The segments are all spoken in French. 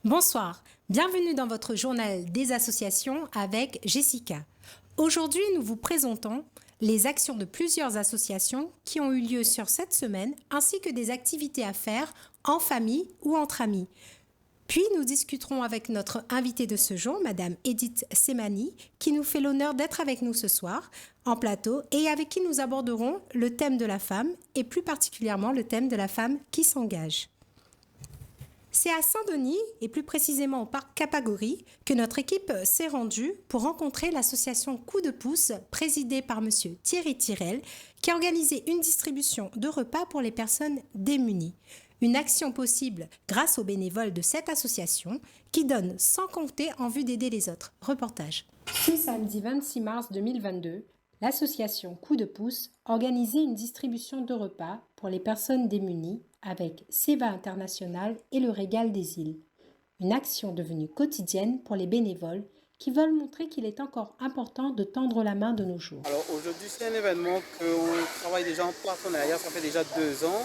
Bonsoir, bienvenue dans votre journal des associations avec Jessica. Aujourd'hui, nous vous présentons les actions de plusieurs associations qui ont eu lieu sur cette semaine, ainsi que des activités à faire en famille ou entre amis. Puis nous discuterons avec notre invitée de ce jour, Madame Edith Semani, qui nous fait l'honneur d'être avec nous ce soir en plateau et avec qui nous aborderons le thème de la femme et plus particulièrement le thème de la femme qui s'engage. C'est à Saint-Denis, et plus précisément au parc Capagori, que notre équipe s'est rendue pour rencontrer l'association Coup de pouce, présidée par M. Thierry Tirel, qui a organisé une distribution de repas pour les personnes démunies. Une action possible grâce aux bénévoles de cette association, qui donne sans compter en vue d'aider les autres. Reportage. Ce samedi 26 mars 2022, l'association Coup de pouce organisait une distribution de repas pour les personnes démunies avec SEVA International et le Régal des Îles. Une action devenue quotidienne pour les bénévoles qui veulent montrer qu'il est encore important de tendre la main de nos jours. Alors aujourd'hui, c'est un événement qu'on travaille déjà en partenariat, ça fait déjà 2 ans,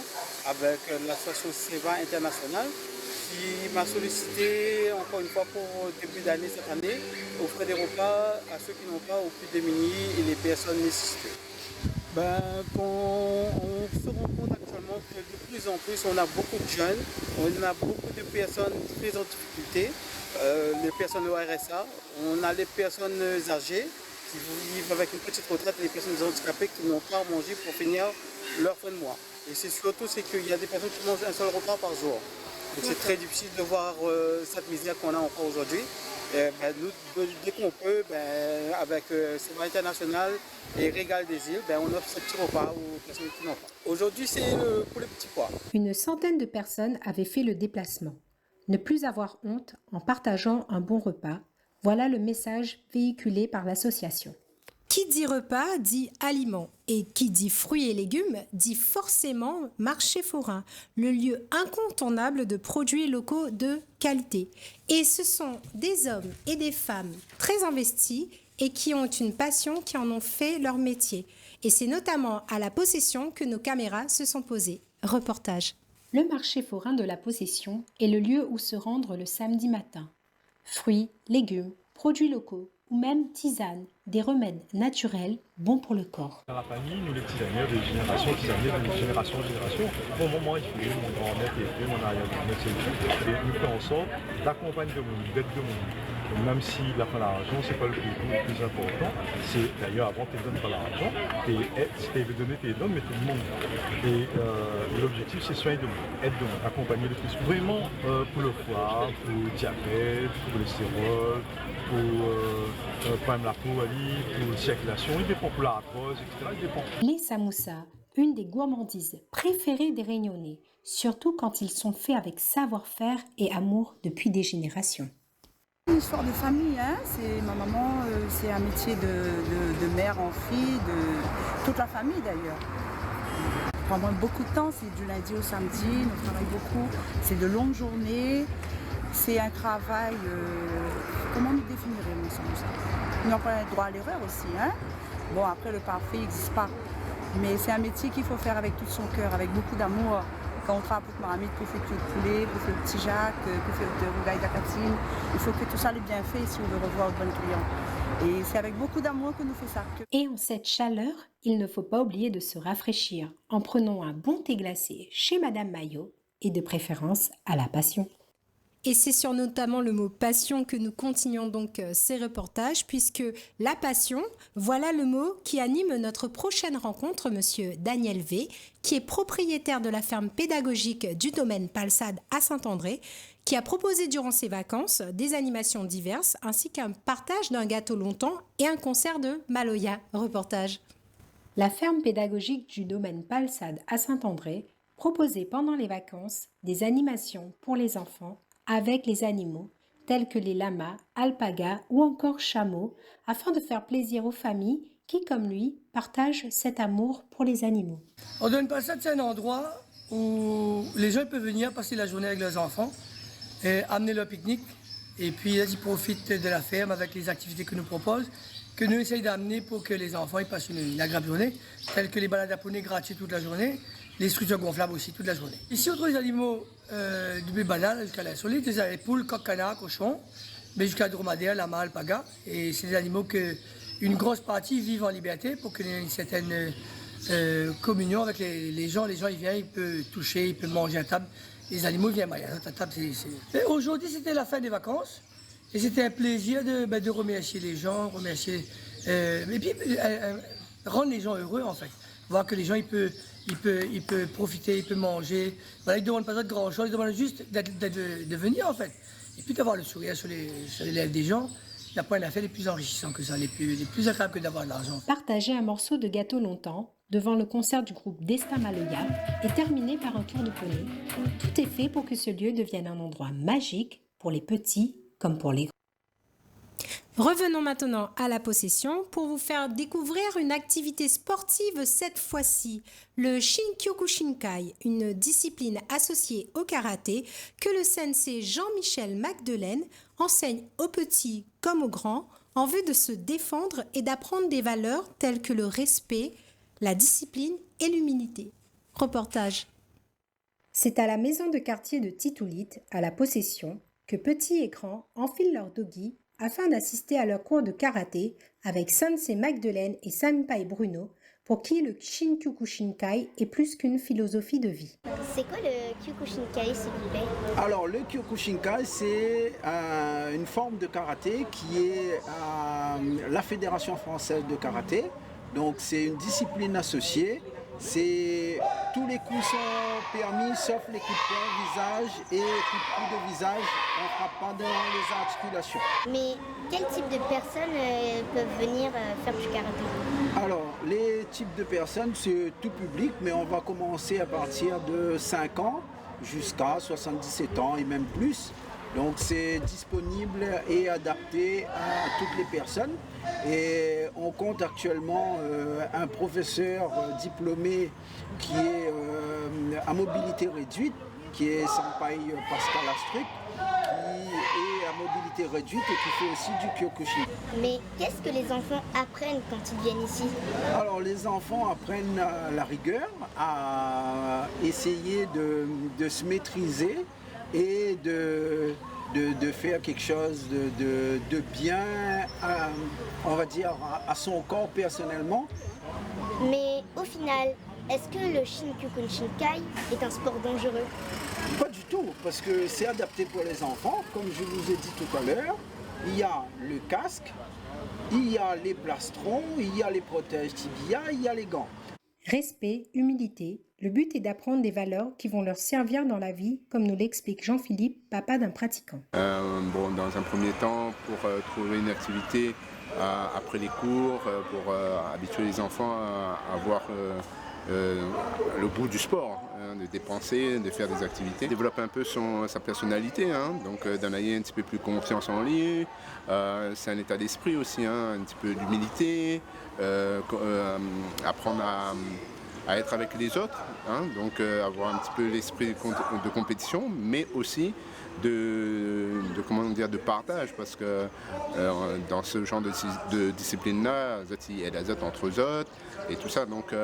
avec l'association SEVA International, qui m'a sollicité encore une fois pour début d'année cette année, offrir des repas à ceux qui n'ont pas, aux plus démunis et les personnes nécessiteuses. On se rend compte actuellement que de plus en plus, on a beaucoup de jeunes, on a beaucoup de personnes très en difficulté, les personnes au RSA, on a les personnes âgées qui vivent avec une petite retraite et les personnes handicapées qui n'ont pas à manger pour finir leur fin de mois. Et c'est surtout qu'il y a des personnes qui mangent un seul repas par jour. Donc c'est très difficile de voir cette misère qu'on a encore aujourd'hui. Nous, dès qu'on peut, avec SEVA International et Régal des Îles, on offre ce petit repas aux personnes qui n'ont pas. Aujourd'hui, c'est pour les petits pois. Une centaine de personnes avaient fait le déplacement. Ne plus avoir honte en partageant un bon repas, voilà le message véhiculé par l'association. Qui dit repas dit aliments et qui dit fruits et légumes dit forcément marché forain, le lieu incontournable de produits locaux de qualité. Et ce sont des hommes et des femmes très investis et qui ont une passion, qui en ont fait leur métier. Et c'est notamment à la Possession que nos caméras se sont posées. Reportage. Le marché forain de la Possession est le lieu où se rendre le samedi matin. Fruits, légumes, produits locaux ou même tisanes, des remèdes naturels bons pour le corps. Dans la famille, nous les tisaniers, de génération de génération en génération, au moment il faut mon grand-mère qui est fait, mon arrière-grand-mère c'est tout, et nous faisons en sorte d'accompagner le monde, d'être de monde. Donc, même si la fin d'argent, c'est pas le plus important, c'est d'ailleurs avant tu ne donnes pas l'argent, si tu veux donner, tu donnes, mais tout le monde. Et l'objectif c'est soigner de monde, être de monde, accompagner le plus. Vraiment pour le foie, pour le diabète, pour le cholestérol, pour même la peau, pour la circulation, il dépend pour l'arthrose, etc. Il dépend. Les samoussas, une des gourmandises préférées des Réunionnais, surtout quand ils sont faits avec savoir-faire et amour depuis des générations. Une histoire de famille, hein. C'est ma maman, c'est un métier de mère en fille, de toute la famille d'ailleurs. Pendant beaucoup de temps, c'est du lundi au samedi, on travaille beaucoup, c'est de longues journées, c'est un travail, comment nous définirait nous ça? On n'a pas le droit à l'erreur aussi, hein. Bon, après le parfait n'existe pas, mais c'est un métier qu'il faut faire avec tout son cœur, avec beaucoup d'amour. Quand on travaille pour Maramite, pour faire le poulet, pour faire le petit Jacques, pour faire le rougail d'Acatine, il faut que tout ça soit bien fait si on veut revoir de bons clients. Et c'est avec beaucoup d'amour que nous faisons ça. Et en cette chaleur, il ne faut pas oublier de se rafraîchir en prenant un bon thé glacé chez Madame Maillot et de préférence à la passion. Et c'est sur notamment le mot passion que nous continuons donc ces reportages, puisque la passion, voilà le mot qui anime notre prochaine rencontre, Monsieur Daniel V, qui est propriétaire de la ferme pédagogique du domaine Palsade à Saint-André, qui a proposé durant ses vacances des animations diverses, ainsi qu'un partage d'un gâteau longtemps et un concert de Maloya. Reportage. La ferme pédagogique du domaine Palsade à Saint-André proposait pendant les vacances des animations pour les enfants avec les animaux, tels que les lamas, alpagas ou encore chameaux, afin de faire plaisir aux familles qui, comme lui, partagent cet amour pour les animaux. On donne pas ça, c'est un endroit où les gens peuvent venir passer la journée avec leurs enfants, et amener leur pique-nique, et puis ils profitent de la ferme avec les activités que nous proposons, que nous essayons d'amener pour que les enfants ils passent une agréable journée, telles que les balades à poney gratuites toute la journée, les structures gonflables aussi toute la journée. Ici, on trouve les animaux du plus banal jusqu'à l'insolite, les poules, coqs, canards, cochons, mais jusqu'à dromadaire, lama, alpaga. Et c'est des animaux qu'une grosse partie vivent en liberté pour qu'il y ait une certaine communion avec les gens. Les gens, ils viennent, ils peuvent toucher, ils peuvent manger à table. Les animaux viennent manger à table. Aujourd'hui, c'était la fin des vacances. Et c'était un plaisir de remercier les gens, et puis rendre les gens heureux en fait. Voir que les gens, ils peuvent profiter, ils peuvent manger. Voilà, ils ne demandent pas de grand chose, ils demandent juste de venir en fait. Et puis d'avoir le sourire sur les lèvres des gens, il n'y a pas un affaire les plus enrichissants que ça, les plus agréables que d'avoir de l'argent. Partager un morceau de gâteau longtemps, devant le concert du groupe Destin Maloya, et terminer par un tour de poney. Tout est fait pour que ce lieu devienne un endroit magique pour les petits comme pour les grands. Revenons maintenant à la possession pour vous faire découvrir une activité sportive cette fois-ci, le Shinkyokushinkai, une discipline associée au karaté que le sensei Jean-Michel Magdelaine enseigne aux petits comme aux grands en vue de se défendre et d'apprendre des valeurs telles que le respect, la discipline et l'humilité. Reportage. C'est à la maison de quartier de Titoulit, à la possession, que petits et grands enfilent leur dogi afin d'assister à leur cours de karaté avec Sensei Magdelaine et Senpai Bruno, pour qui le Shinkyokushinkai est plus qu'une philosophie de vie. C'est quoi le Kyokushinkai, s'il vous plaît? Alors le Kyokushinkai, c'est une forme de karaté qui est la Fédération française de karaté. Donc c'est une discipline associée. Tous les coups sont permis sauf les coups de poing, visage et coups de coude au visage. On ne frappe pas dans les articulations. Mais quel type de personnes peuvent venir faire du karaté? Alors les types de personnes, c'est tout public, mais on va commencer à partir de 5 ans jusqu'à 77 ans et même plus. Donc c'est disponible et adapté à toutes les personnes. Et on compte actuellement un professeur diplômé qui est à mobilité réduite, qui est Senpai Pascal Astruc, qui est à mobilité réduite et qui fait aussi du Kyokushin. Mais qu'est-ce que les enfants apprennent quand ils viennent ici? Alors les enfants apprennent la rigueur, à essayer de se maîtriser et de faire quelque chose de bien, on va dire, à son corps personnellement. Mais au final, est-ce que le Shinkyokushinkai est un sport dangereux? Pas du tout, parce que c'est adapté pour les enfants. Comme je vous ai dit tout à l'heure, il y a le casque, il y a les plastrons, il y a les protèges tibia, il y a les gants. Respect, humilité, le but est d'apprendre des valeurs qui vont leur servir dans la vie, comme nous l'explique Jean-Philippe, papa d'un pratiquant. Dans un premier temps, pour trouver une activité après les cours, pour habituer les enfants à avoir le goût du sport, de dépenser, de faire des activités, développer un peu sa personnalité, donc d'en avoir un petit peu plus confiance en lui. C'est un état d'esprit aussi, un petit peu d'humilité, apprendre à être avec les autres, donc avoir un petit peu l'esprit de compétition, mais aussi de partage, parce que dans ce genre de discipline-là, il y a des autres entre eux autres et tout ça, donc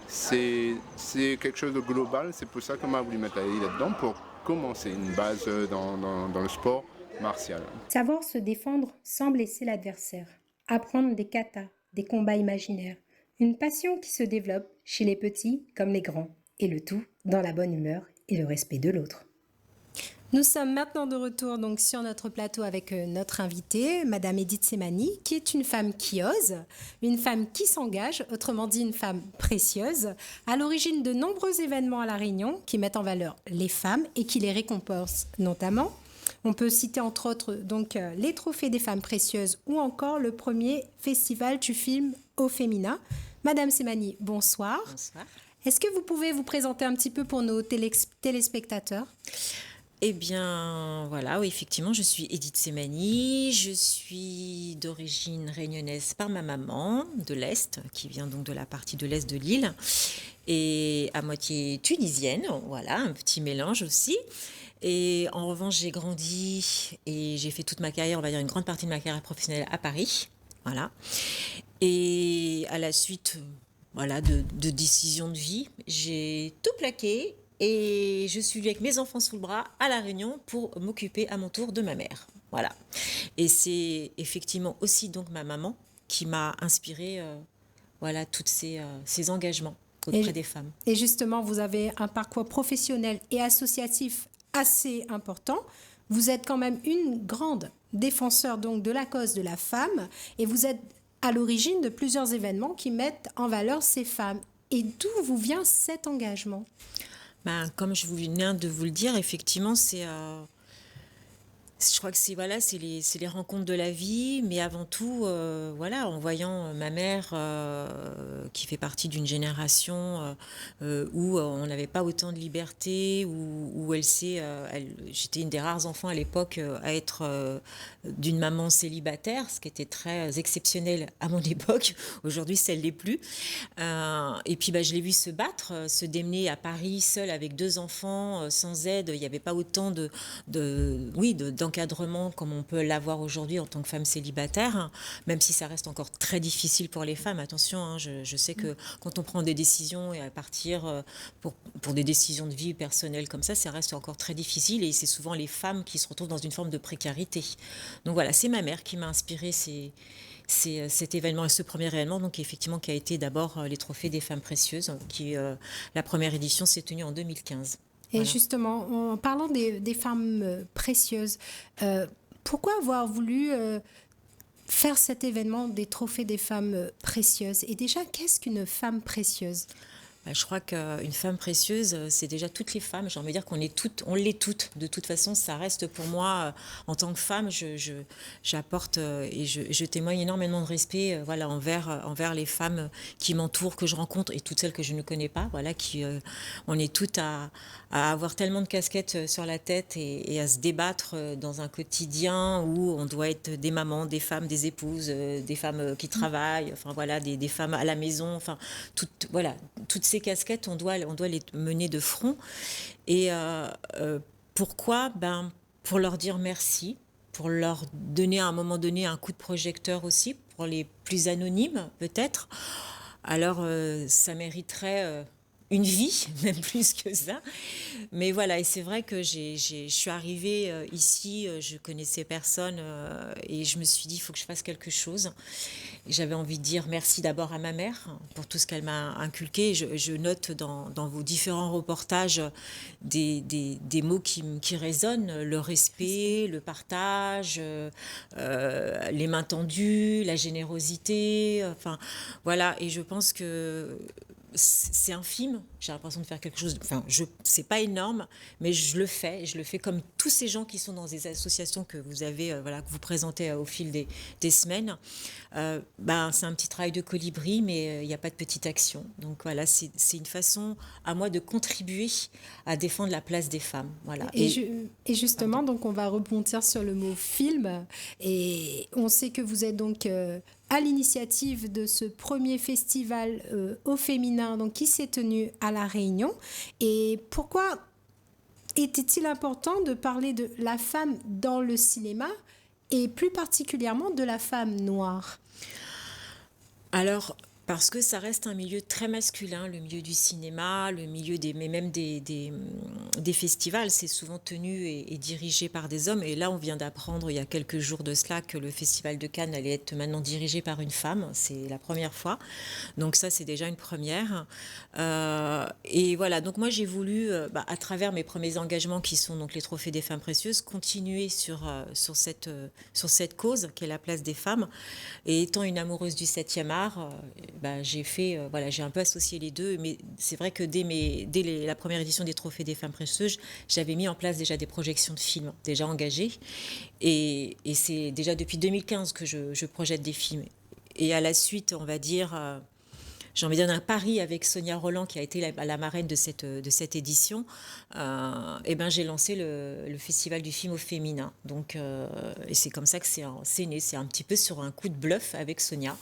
c'est quelque chose de global. C'est pour ça qu'on m'a voulu mettre là-dedans, pour commencer une base dans le sport martial. Savoir se défendre sans blesser l'adversaire, apprendre des katas, des combats imaginaires, une passion qui se développe chez les petits comme les grands, et le tout dans la bonne humeur et le respect de l'autre. Nous sommes maintenant de retour donc sur notre plateau avec notre invitée, Madame Edith Semani, qui est une femme qui ose, une femme qui s'engage, autrement dit une femme précieuse, à l'origine de nombreux événements à La Réunion qui mettent en valeur les femmes et qui les récompensent notamment. On peut citer entre autres donc les trophées des femmes précieuses ou encore le premier festival du film au féminin. Madame Semani, bonsoir. Bonsoir. Est-ce que vous pouvez vous présenter un petit peu pour nos téléspectateurs ? Eh bien, voilà, oui, effectivement, je suis Edith Semani, je suis d'origine réunionnaise par ma maman, de l'Est, qui vient donc de la partie de l'Est de l'île, et à moitié tunisienne, voilà, un petit mélange aussi. Et en revanche, j'ai grandi et j'ai fait toute ma carrière, on va dire une grande partie de ma carrière professionnelle à Paris, voilà. Et à la suite, voilà, de décision de vie. J'ai tout plaqué et je suis venue avec mes enfants sous le bras à La Réunion pour m'occuper à mon tour de ma mère. Voilà. Et c'est effectivement aussi donc ma maman qui m'a inspiré voilà, tous ces engagements auprès des femmes. Et justement, vous avez un parcours professionnel et associatif assez important. Vous êtes quand même une grande défenseur donc de la cause de la femme et vous êtes à l'origine de plusieurs événements qui mettent en valeur ces femmes. Et d'où vous vient cet engagement? Comme je viens de vous le dire, effectivement, je crois que c'est les rencontres de la vie, mais avant tout, voilà, en voyant ma mère qui fait partie d'une génération où on n'avait pas autant de liberté, où j'étais une des rares enfants à l'époque à être d'une maman célibataire, ce qui était très exceptionnel à mon époque. Aujourd'hui, ça ne l'est plus. Et puis, je l'ai vu se battre, se démener à Paris seule avec 2 enfants, sans aide. Il n'y avait pas autant d'encadrement comme on peut l'avoir aujourd'hui en tant que femme célibataire, hein, même si ça reste encore très difficile pour les femmes. Attention, hein, je sais que quand on prend des décisions et à partir pour des décisions de vie personnelles comme ça reste encore très difficile et c'est souvent les femmes qui se retrouvent dans une forme de précarité. Donc voilà, c'est ma mère qui m'a inspiré cet événement et ce premier événement, donc effectivement qui a été d'abord les trophées des femmes précieuses, qui la première édition s'est tenue en 2015. Et Voilà. justement, en parlant des femmes précieuses, pourquoi avoir voulu faire cet événement des trophées des femmes précieuses? Et déjà, qu'est-ce qu'une femme précieuse? Je crois qu'une femme précieuse, c'est déjà toutes les femmes. J'ai envie de dire on l'est toutes. De toute façon, ça reste pour moi, en tant que femme, j'apporte et je témoigne énormément de respect voilà, envers les femmes qui m'entourent, que je rencontre et toutes celles que je ne connais pas. Voilà, on est toutes à avoir tellement de casquettes sur la tête et à se débattre dans un quotidien où on doit être des mamans, des femmes, des épouses, des femmes qui travaillent, enfin voilà, des femmes à la maison, enfin toutes ces casquettes, on doit les mener de front. Et pourquoi? Pour leur dire merci, pour leur donner à un moment donné un coup de projecteur aussi, pour les plus anonymes peut-être. Alors ça mériterait une vie, même plus que ça. Mais voilà, et c'est vrai que je suis arrivée ici, je connaissais personne et je me suis dit, il faut que je fasse quelque chose. J'avais envie de dire merci d'abord à ma mère pour tout ce qu'elle m'a inculqué. Je note dans vos différents reportages des mots qui résonnent, le respect, le partage, les mains tendues, la générosité, enfin voilà. Et je pense que c'est infime, j'ai l'impression de faire quelque chose, c'est pas énorme, mais je le fais comme tous ces gens qui sont dans des associations que vous avez, que vous présentez au fil des semaines. C'est un petit travail de colibri, mais il n'y a pas de petite action. Donc voilà, c'est une façon à moi de contribuer à défendre la place des femmes. Voilà. Et justement, donc on va rebondir sur le mot film, et on sait que vous êtes donc à l'initiative de ce premier festival au féminin donc, qui s'est tenu à La Réunion. Et pourquoi était-il important de parler de la femme dans le cinéma et plus particulièrement de la femme noire? Alors, parce que ça reste un milieu très masculin, le milieu du cinéma, le milieu des festivals, c'est souvent tenu et dirigé par des hommes. Et là, on vient d'apprendre il y a quelques jours de cela que le Festival de Cannes allait être maintenant dirigé par une femme. C'est la première fois. Donc ça, c'est déjà une première. Et voilà, donc moi, j'ai voulu, à travers mes premiers engagements qui sont donc les trophées des femmes précieuses, continuer sur cette cause qui est la place des femmes. Et étant une amoureuse du 7e art, j'ai un peu associé les deux, mais c'est vrai que dès la première édition des Trophées des femmes précieuses, j'avais mis en place déjà des projections de films déjà engagées, et c'est déjà depuis 2015 que je projette des films. Et à la suite, on va dire, j'ai envie de dire un pari avec Sonia Roland qui a été la marraine de cette édition. J'ai lancé le festival du film au féminin. Donc, et c'est comme ça que c'est né. C'est un petit peu sur un coup de bluff avec Sonia.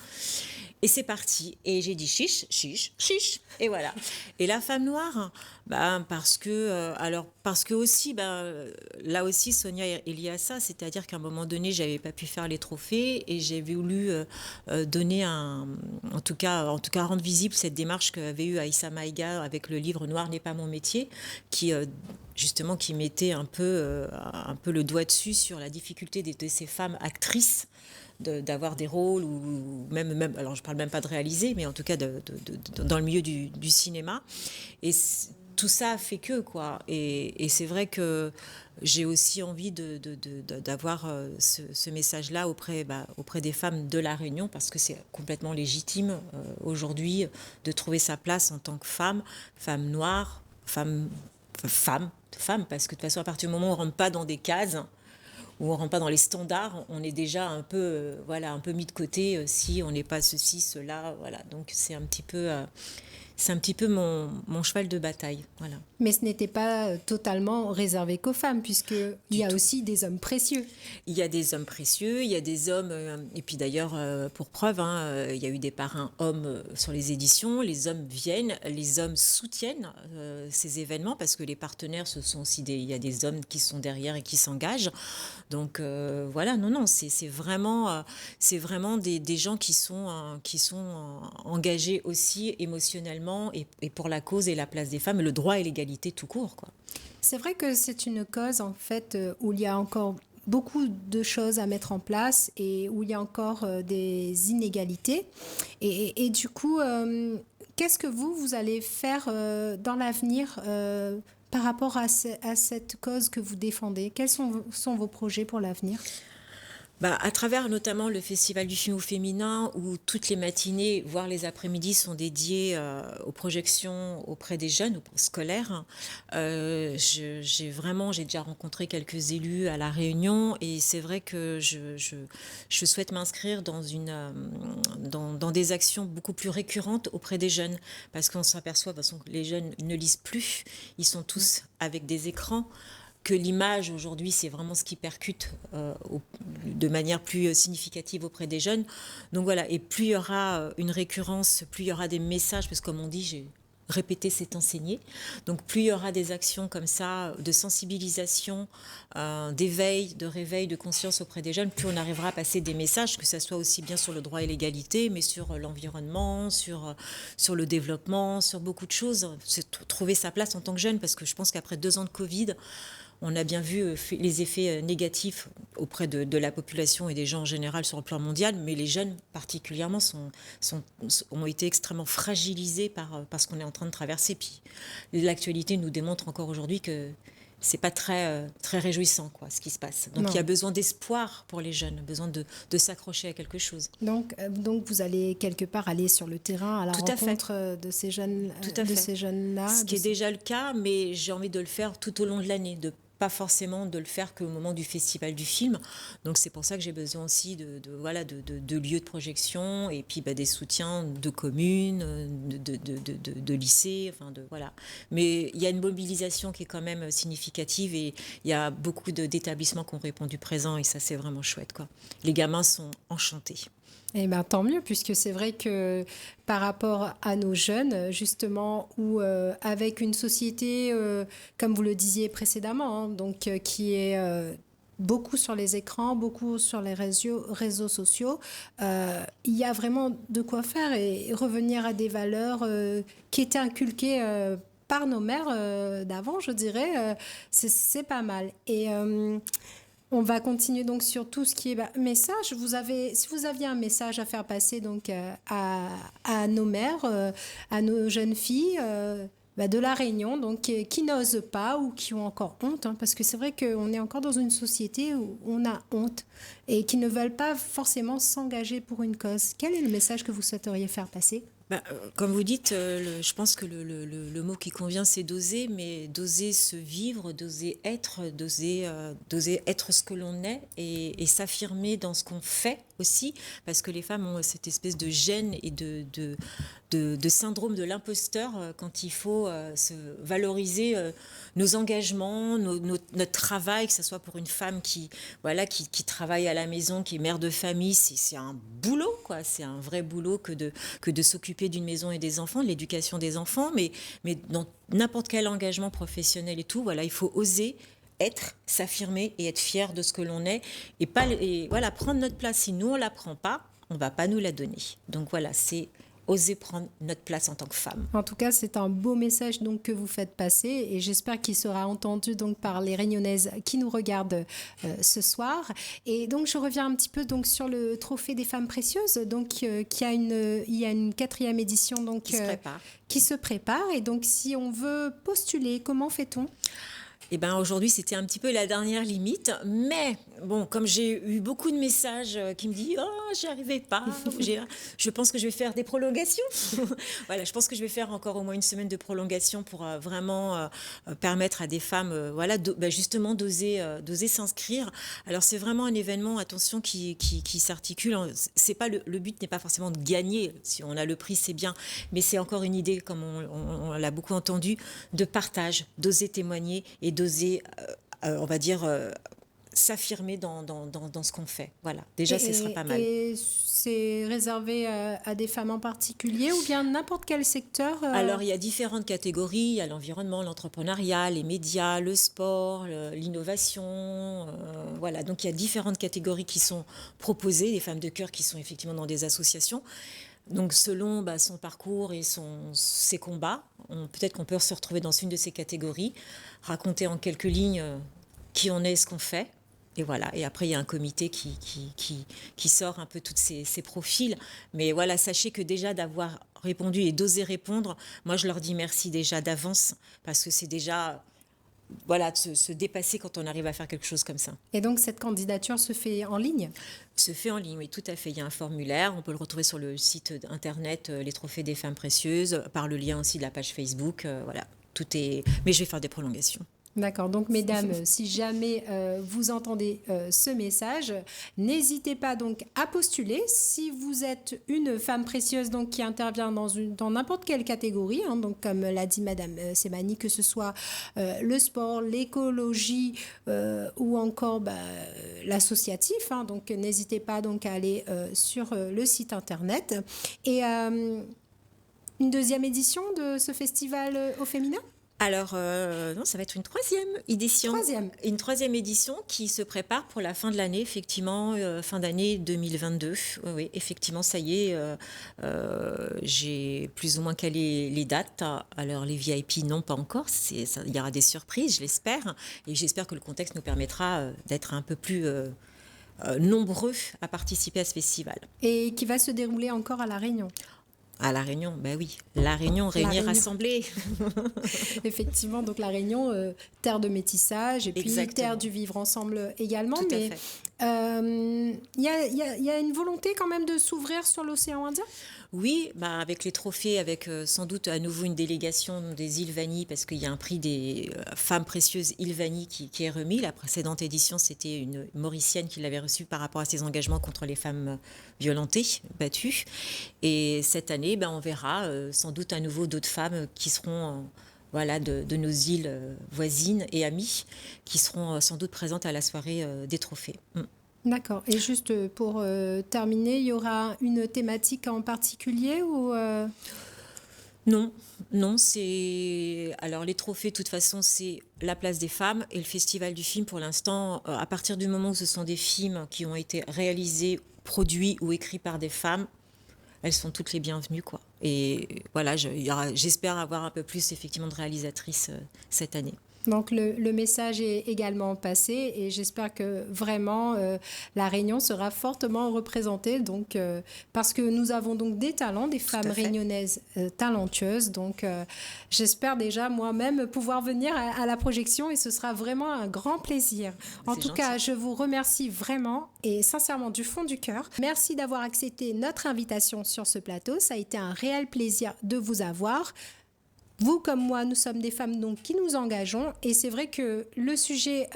Et c'est parti. Et j'ai dit chiche, chiche, chiche. Et voilà. Et la femme noire, parce que aussi, là aussi, Sonia est liée à ça. C'est-à-dire qu'à un moment donné, j'avais pas pu faire les trophées et j'ai voulu donner en tout cas, rendre visible cette démarche qu'avait eue Aïssa Maïga avec le livre Noir n'est pas mon métier, qui justement qui mettait un peu le doigt dessus sur la difficulté de ces femmes actrices d'avoir des rôles ou même alors je parle même pas de réaliser, mais en tout cas dans le milieu du cinéma. Et tout ça a fait que quoi. Et c'est vrai que j'ai aussi envie d'avoir ce message-là auprès des femmes de La Réunion, parce que c'est complètement légitime aujourd'hui de trouver sa place en tant que femme noire, femme, parce que de toute façon, à partir du moment où on ne rentre pas dans des cases, où on ne rentre pas dans les standards, on est déjà un peu mis de côté si on n'est pas ceci, cela. Voilà. Donc c'est un petit peu mon cheval de bataille. Voilà. Mais ce n'était pas totalement réservé qu'aux femmes, puisqu'il y a aussi des hommes précieux. Il y a des hommes précieux, il y a des hommes... et puis d'ailleurs, pour preuve, il y a eu des parrains hommes sur les éditions. Les hommes viennent, les hommes soutiennent ces événements, parce que les partenaires, ce sont aussi il y a des hommes qui sont derrière et qui s'engagent. Donc voilà, non, c'est vraiment des gens qui sont engagés aussi émotionnellement et pour la cause et la place des femmes, le droit et l'égalité tout court, quoi. C'est vrai que c'est une cause, en fait, où il y a encore beaucoup de choses à mettre en place et où il y a encore des inégalités. Et du coup, qu'est-ce que vous allez faire dans l'avenir par rapport à cette cause que vous défendez? Quels sont vos projets pour l'avenir? À travers notamment le Festival du film au féminin, où toutes les matinées, voire les après-midi, sont dédiées aux projections auprès des jeunes, aux scolaires. J'ai déjà rencontré quelques élus à La Réunion, et c'est vrai que je souhaite m'inscrire dans des actions beaucoup plus récurrentes auprès des jeunes, parce qu'on s'aperçoit de toute façon que les jeunes ne lisent plus, ils sont tous avec des écrans, que l'image aujourd'hui, c'est vraiment ce qui percute de manière plus significative auprès des jeunes. Donc voilà, et plus il y aura une récurrence, plus il y aura des messages, parce que comme on dit, répéter, c'est enseigner. Donc plus il y aura des actions comme ça, de sensibilisation, d'éveil, de réveil de conscience auprès des jeunes, plus on arrivera à passer des messages, que ce soit aussi bien sur le droit et l'égalité, mais sur l'environnement, sur le développement, sur beaucoup de choses. C'est trouver sa place en tant que jeune, parce que je pense qu'après 2 ans de Covid, on a bien vu les effets négatifs auprès de la population et des gens en général sur le plan mondial, mais les jeunes particulièrement ont été extrêmement fragilisés par ce qu'on est en train de traverser. Puis l'actualité nous démontre encore aujourd'hui que c'est pas très réjouissant, quoi, ce qui se passe. Donc il y a besoin d'espoir pour les jeunes, besoin de s'accrocher à quelque chose. Donc vous allez quelque part aller sur le terrain à la rencontre de ces jeunes, ces jeunes-là. Ce qui est déjà le cas, mais j'ai envie de le faire tout au long de l'année, pas forcément de le faire qu'au moment du festival du film. Donc c'est pour ça que j'ai besoin aussi de lieux de projection, et puis des soutiens de communes, de lycées, voilà. Mais il y a une mobilisation qui est quand même significative, et il y a beaucoup d'établissements qui ont répondu présent, et ça c'est vraiment chouette, quoi. Les gamins sont enchantés. Eh bien, tant mieux, puisque c'est vrai que par rapport à nos jeunes, justement, ou avec une société, comme vous le disiez précédemment, donc qui est beaucoup sur les écrans, beaucoup sur les réseaux sociaux, il y a vraiment de quoi faire et revenir à des valeurs qui étaient inculquées par nos mères d'avant, je dirais, c'est pas mal. Et on va continuer donc sur tout ce qui est message. Si vous aviez un message à faire passer donc à nos mères, à nos jeunes filles de La Réunion, donc qui n'osent pas ou qui ont encore honte, parce que c'est vrai qu'on est encore dans une société où on a honte et qui ne veulent pas forcément s'engager pour une cause. Quel est le message que vous souhaiteriez faire passer ? Comme vous dites, je pense que le mot qui convient, c'est d'oser, mais d'oser se vivre, d'oser être ce que l'on est, et s'affirmer dans ce qu'on fait aussi, parce que les femmes ont cette espèce de gêne et de syndrome de l'imposteur quand il faut se valoriser nos engagements, notre travail, que ce soit pour une femme qui travaille à la maison, qui est mère de famille, c'est un boulot, quoi. C'est un vrai boulot que de s'occuper d'une maison et des enfants, de l'éducation des enfants, mais dans n'importe quel engagement professionnel et tout, voilà, il faut oser être, s'affirmer et être fier de ce que l'on est et prendre notre place. Si nous on la prend pas, on va pas nous la donner. Donc voilà, c'est oser prendre notre place en tant que femme. En tout cas, c'est un beau message donc que vous faites passer et j'espère qu'il sera entendu donc par les Réunionnaises qui nous regardent ce soir. Et donc je reviens un petit peu donc sur le trophée des femmes précieuses, donc il y a une 4e édition donc qui se prépare et donc si on veut postuler, comment fait-on ? Eh ben aujourd'hui, c'était un petit peu la dernière limite. Mais bon, comme j'ai eu beaucoup de messages qui me disent « Oh, j'y arrivais pas », je pense que je vais faire des prolongations. Voilà, je pense que je vais faire encore au moins une semaine de prolongation pour vraiment permettre à des femmes justement d'oser s'inscrire. Alors, c'est vraiment un événement, attention, qui s'articule. C'est pas le but n'est pas forcément de gagner. Si on a le prix, c'est bien. Mais c'est encore une idée, comme on l'a beaucoup entendu, de partage, d'oser témoigner et d'oser, on va dire, s'affirmer dans ce qu'on fait. Voilà, déjà, ce serait pas mal. Et c'est réservé à des femmes en particulier ou bien n'importe quel secteur Alors, il y a différentes catégories. Il y a l'environnement, l'entrepreneuriat, les médias, le sport, l'innovation. Voilà, donc il y a différentes catégories qui sont proposées, des femmes de cœur qui sont effectivement dans des associations. Donc, selon son parcours et ses combats, peut-être qu'on peut se retrouver dans une de ces catégories, raconter en quelques lignes qui on est, ce qu'on fait. Et voilà. Et après, il y a un comité qui sort un peu tous ces profils. Mais voilà, sachez que déjà d'avoir répondu et d'oser répondre, moi, je leur dis merci déjà d'avance parce que c'est déjà... Voilà, de se dépasser quand on arrive à faire quelque chose comme ça. Et donc, cette candidature se fait en ligne ? Se fait en ligne, oui, tout à fait. Il y a un formulaire, on peut le retrouver sur le site internet Les Trophées des Femmes Précieuses, par le lien aussi de la page Facebook. Voilà, tout est... Mais je vais faire des prolongations. D'accord, donc mesdames, si jamais vous entendez ce message, n'hésitez pas donc à postuler. Si vous êtes une femme précieuse donc qui intervient dans n'importe quelle catégorie, donc comme l'a dit Madame Semani, que ce soit le sport, l'écologie ou encore l'associatif, donc n'hésitez pas donc à aller sur le site internet. Et une 2e édition de ce festival au féminin ? Alors, non, ça va être une 3e édition. Une 3e édition qui se prépare pour la fin de l'année, effectivement, fin d'année 2022. Oui, effectivement, ça y est, j'ai plus ou moins calé les dates. Alors, les VIP, non, pas encore. Il y aura des surprises, je l'espère. Et j'espère que le contexte nous permettra d'être un peu plus... nombreux à participer à ce festival. Et qui va se dérouler encore à La Réunion. À La Réunion, ben oui. La Réunion, réunir, rassembler. Effectivement, donc La Réunion, terre de métissage et puis Exactement. terre du vivre ensemble également. Tout à mais fait. Il y a une volonté quand même de s'ouvrir sur l'océan Indien ? Oui, avec les trophées, avec sans doute à nouveau une délégation des îles Vanille, parce qu'il y a un prix des femmes précieuses îles Vanille qui est remis. La précédente édition, c'était une Mauricienne qui l'avait reçue par rapport à ses engagements contre les femmes violentées, battues. Et cette année, on verra sans doute à nouveau d'autres femmes qui seront... de nos îles voisines et amies qui seront sans doute présentes à la soirée des trophées. D'accord. Et juste pour terminer, il y aura une thématique en particulier ou Non, c'est... Alors, les trophées, de toute façon, c'est la place des femmes et le Festival du film, pour l'instant, à partir du moment où ce sont des films qui ont été réalisés, produits ou écrits par des femmes, elles sont toutes les bienvenues, quoi. Et voilà, j'espère avoir un peu plus, effectivement, de réalisatrices cette année. Donc le message est également passé et j'espère que vraiment la Réunion sera fortement représentée donc, parce que nous avons donc des talents, des femmes réunionnaises talentueuses. Donc j'espère déjà moi-même pouvoir venir à la projection et ce sera vraiment un grand plaisir. En tout cas, je vous remercie vraiment et sincèrement du fond du cœur. Merci d'avoir accepté notre invitation sur ce plateau. Ça a été un réel plaisir de vous avoir. Vous comme moi, nous sommes des femmes donc qui nous engageons et c'est vrai que le sujet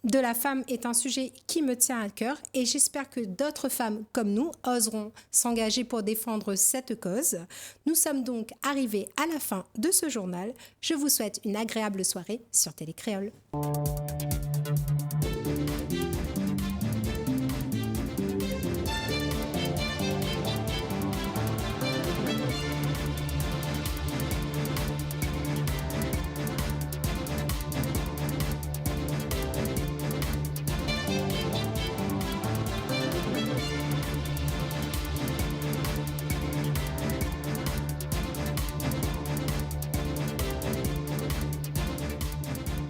de la femme est un sujet qui me tient à cœur et j'espère que d'autres femmes comme nous oseront s'engager pour défendre cette cause. Nous sommes donc arrivés à la fin de ce journal. Je vous souhaite une agréable soirée sur Télécréole.